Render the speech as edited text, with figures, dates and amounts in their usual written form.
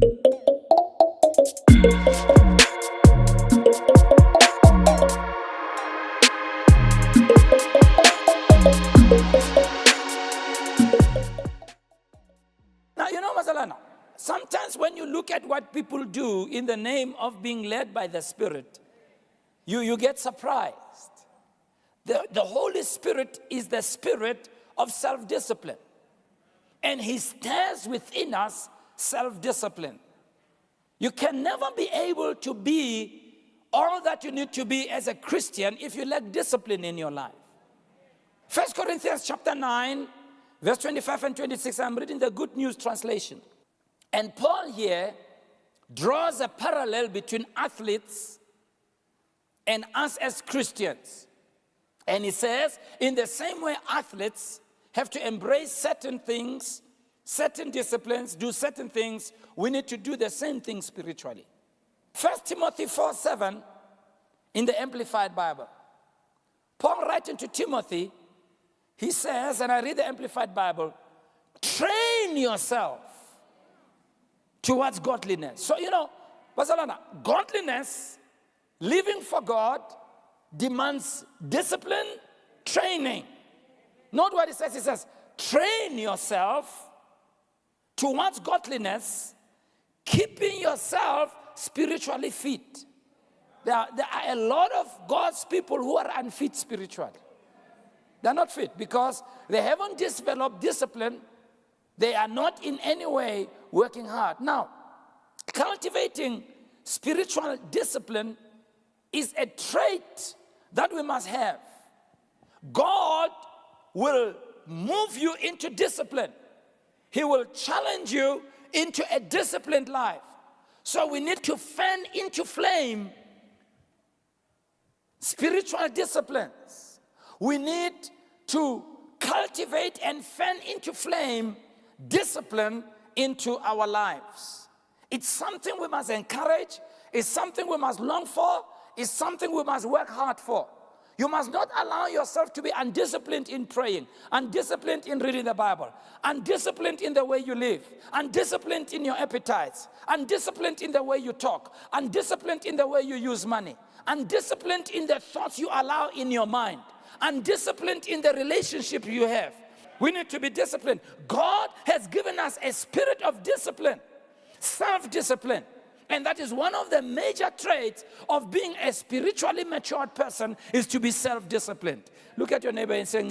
Now, Masalana, sometimes when you look at what people do in the name of being led by the Spirit, you get surprised. The Holy Spirit is the spirit of self-discipline. And he stirs within us self-discipline. You can never be able to be all that you need to be as a Christian if you lack discipline in your life. 1 Corinthians chapter 9, verse 25 and 26, I'm reading the Good News translation. And Paul here draws a parallel between athletes and us as Christians. And he says, in the same way athletes have to embrace certain things, certain disciplines, do certain things, we need to do the same thing spiritually. 1 Timothy 4:7 in the Amplified Bible. Paul writing to Timothy, he says, and I read the Amplified Bible, train yourself towards godliness. So, Basalana, godliness, living for God, demands discipline, training. Note what it says. It says, train yourself towards godliness, keeping yourself spiritually fit. There are a lot of God's people who are unfit spiritually. They're not fit because they haven't developed discipline. They are not in any way working hard. Now, cultivating spiritual discipline is a trait that we must have. God will move you into discipline. He will challenge you into a disciplined life. So we need to fan into flame spiritual disciplines. We need to cultivate and fan into flame discipline into our lives. It's something we must encourage. It's something we must long for. It's something we must work hard for. You must not allow yourself to be undisciplined in praying, undisciplined in reading the Bible, undisciplined in the way you live, undisciplined in your appetites, undisciplined in the way you talk, undisciplined in the way you use money, undisciplined in the thoughts you allow in your mind, undisciplined in the relationship you have. We need to be disciplined. God has given us a spirit of discipline, self-discipline. And that is one of the major traits of being a spiritually matured person is to be self-disciplined. Look at your neighbor and say,